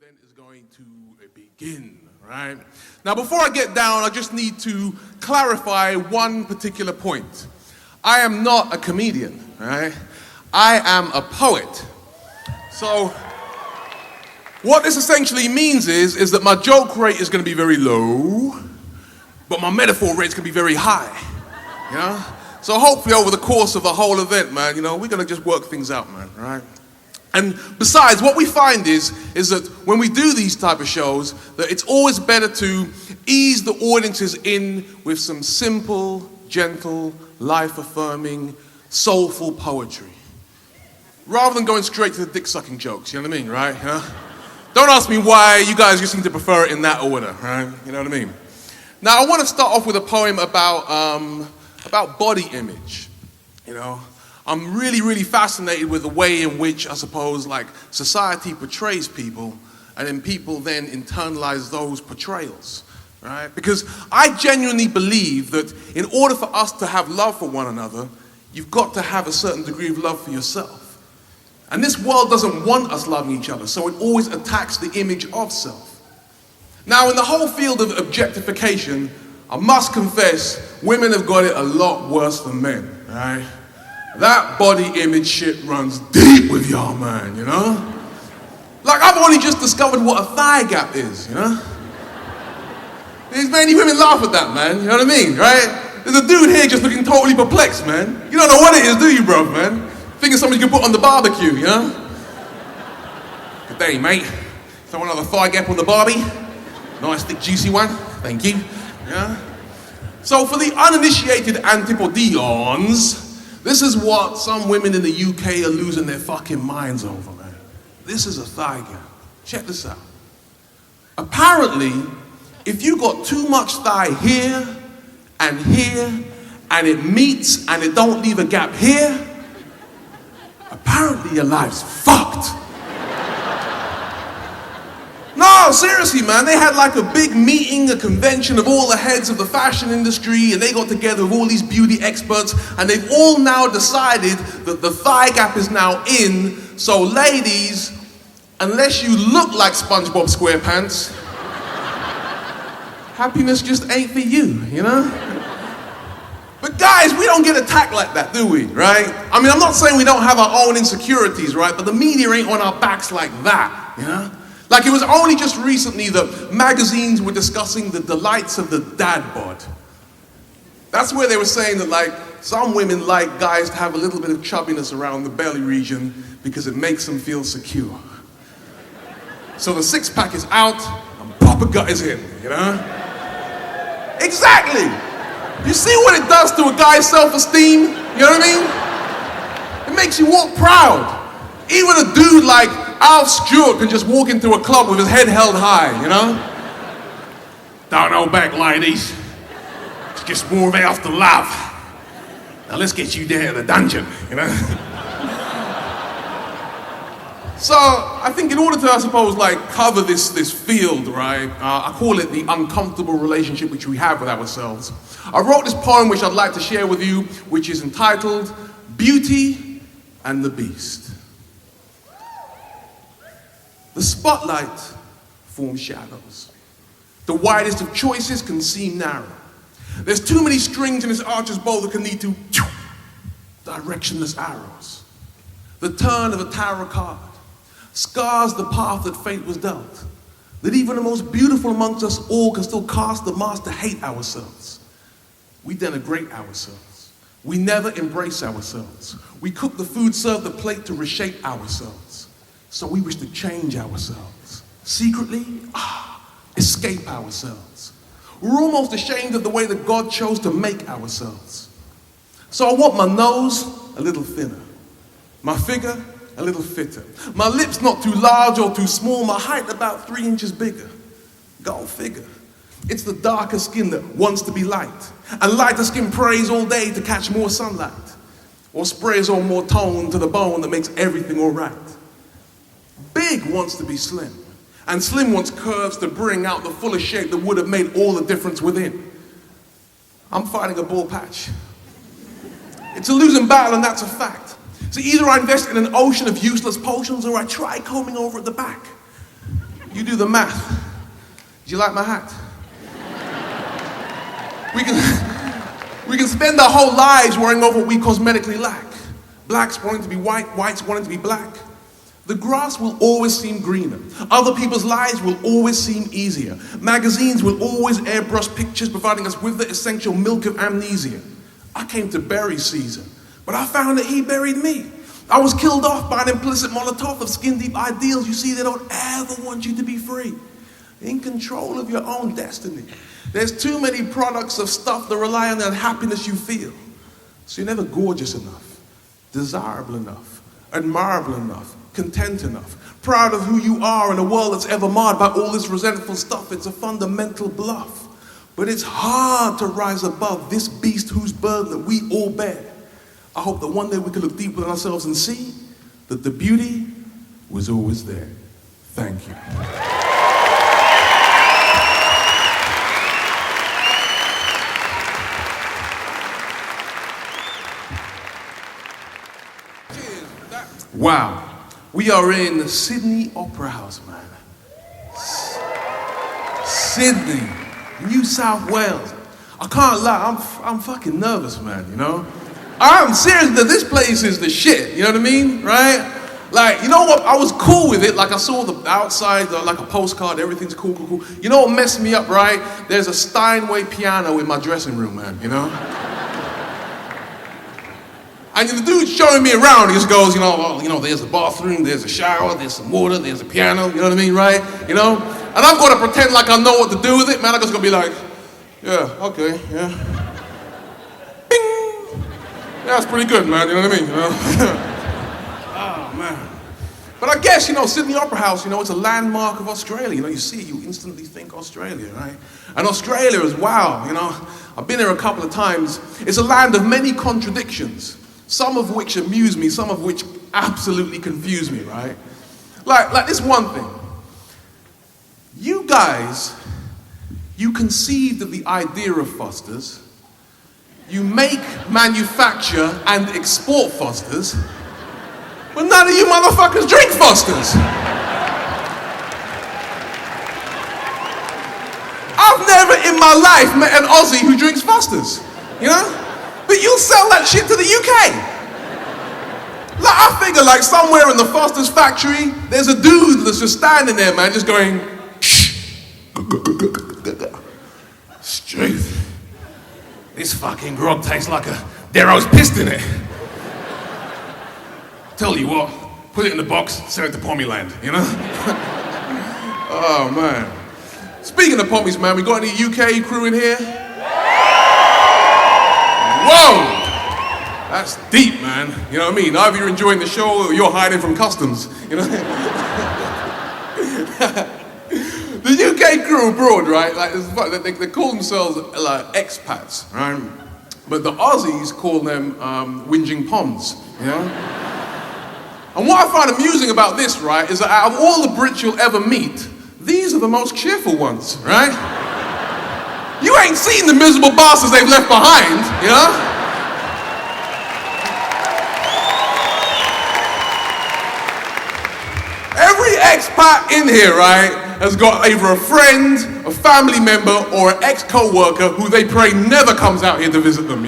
event is going to begin, right? Now, before I get down, I just need to clarify one particular point. I am not a comedian, right? I am a poet. So, what this essentially means is that my joke rate is going to be very low, but my metaphor rate is going to be very high, you know? So hopefully over the course of the whole event, man, we're going to just work things out, man, right? And besides, what we find is that when we do these type of shows, that it's always better to ease the audiences in with some simple, gentle, life-affirming, soulful poetry. Rather than going straight to the dick-sucking jokes, you know what I mean, right? Don't ask me why, you guys just seem to prefer it in that order, right? You know what I mean? Now, I want to start off with a poem about body image, you know? I'm really, really fascinated with the way in which, I suppose, like, society portrays people, and then people then internalize those portrayals, right? Because I genuinely believe that in order for us to have love for one another, you've got to have a certain degree of love for yourself. And this world doesn't want us loving each other, so it always attacks the image of self. Now, in the whole field of objectification, I must confess, women have got it a lot worse than men, right? That body image shit runs deep with y'all, man, you know? Like, I've only just discovered what a thigh gap is, you know? There's many women laugh at that, man, you know what I mean, right? There's a dude here just looking totally perplexed, man. You don't know what it is, do you, bro, man? Thinking somebody can put on the barbecue, you know? Good day, mate. Throw another thigh gap on the barbie. Nice, thick, juicy one. Thank you. Yeah? So for the uninitiated Antipodeans, this is what some women in the UK are losing their fucking minds over, man. This is a thigh gap. Check this out. Apparently, if you got too much thigh here, and it meets and it don't leave a gap here, apparently your life's fucked. No, seriously, man, they had like a big meeting, a convention of all the heads of the fashion industry, and they got together with all these beauty experts, and they've all now decided that the thigh gap is now in. So ladies, unless you look like SpongeBob SquarePants, happiness just ain't for you, you know? But guys, we don't get attacked like that, do we, right? I mean, I'm not saying we don't have our own insecurities, right? But the media ain't on our backs like that, you know? Like, it was only just recently that magazines were discussing the delights of the dad bod. That's where they were saying that, like, some women like guys to have a little bit of chubbiness around the belly region because it makes them feel secure. So the six-pack is out and proper gut is in, you know? Exactly! You see what it does to a guy's self-esteem? You know what I mean? It makes you walk proud. Even a dude like Alf Stewart can just walk into a club with his head held high, you know? Don't hold back, ladies. It's just more of after love. Now let's get you down to the dungeon, you know? So, I think in order to, I suppose, like, cover this field, right, I call it the uncomfortable relationship which we have with ourselves. I wrote this poem which I'd like to share with you, which is entitled, Beauty and the Beast. The spotlight forms shadows. The widest of choices can seem narrow. There's too many strings in this archer's bow that can lead to directionless arrows. The turn of a tarot card scars the path that fate was dealt. That even the most beautiful amongst us all can still cast the mask to hate ourselves. We denigrate ourselves. We never embrace ourselves. We cook the food, serve the plate to reshape ourselves. So we wish to change ourselves. Secretly, escape ourselves. We're almost ashamed of the way that God chose to make ourselves. So I want my nose a little thinner, my figure a little fitter, my lips not too large or too small, my height about 3 inches bigger. Go figure. It's the darker skin that wants to be light, and lighter skin prays all day to catch more sunlight, or sprays on more tone to the bone that makes everything all right. Big wants to be slim, and slim wants curves to bring out the fuller shape that would have made all the difference within. I'm fighting a bald patch. It's a losing battle, and that's a fact. So either I invest in an ocean of useless potions, or I try combing over at the back. You do the math. Do you like my hat? We can spend our whole lives worrying over what we cosmetically lack. Blacks wanting to be white, whites wanting to be black. The grass will always seem greener. Other people's lives will always seem easier. Magazines will always airbrush pictures, providing us with the essential milk of amnesia. I came to bury Caesar, but I found that he buried me. I was killed off by an implicit Molotov of skin-deep ideals. You see, they don't ever want you to be free, in control of your own destiny. There's too many products of stuff that rely on the happiness you feel. So you're never gorgeous enough, desirable enough, admirable enough, content enough, proud of who you are in a world that's ever marred by all this resentful stuff. It's a fundamental bluff. But it's hard to rise above this beast whose burden that we all bear. I hope that one day we can look deep within ourselves and see that the beauty was always there. Thank you. Wow. We are in the Sydney Opera House, man. Sydney, New South Wales. I can't lie, I'm fucking nervous, man, you know? I'm serious that this place is the shit, you know what I mean, right? Like, you know what, I was cool with it, like I saw the outside, like a postcard, everything's cool. You know what messed me up, right? There's a Steinway piano in my dressing room, man, you know? And the dude's showing me around, he just goes, there's a bathroom, there's a shower, there's some water, there's a piano, you know what I mean, right? You know? And I'm gonna pretend like I know what to do with it, man. I'm just gonna be like, yeah, okay, yeah. Bing! Yeah, that's pretty good, man, you know what I mean? You know? Oh, man. But I guess, Sydney Opera House, it's a landmark of Australia. You see it, you instantly think Australia, right? And Australia is wow, I've been here a couple of times. It's a land of many contradictions. Some of which amuse me, some of which absolutely confuse me, right? Like this one thing. You guys, you conceived of the idea of Fosters. You make, manufacture, and export Fosters. But none of you motherfuckers drink Fosters. I've never in my life met an Aussie who drinks Fosters, But you'll sell that shit to the UK. Like, I figure like somewhere in the Foster's factory, there's a dude that's just standing there, man, just going, shh. Struth. This fucking grog tastes like a Darrow's pissed in it. Tell you what, put it in the box, send it to Pommyland, Oh, man. Speaking of Pommies, man, we got any UK crew in here? Whoa! That's deep, man. You know what I mean? Either you're enjoying the show or you're hiding from customs, The UK crew abroad, right? Like, they call themselves like expats, right? But the Aussies call them whinging Poms, And what I find amusing about this, right, is that out of all the Brits you'll ever meet, these are the most cheerful ones, right? You ain't seen the miserable bastards they've left behind, Every expat in here, right, has got either a friend, a family member, or an ex-co-worker who they pray never comes out here to visit them,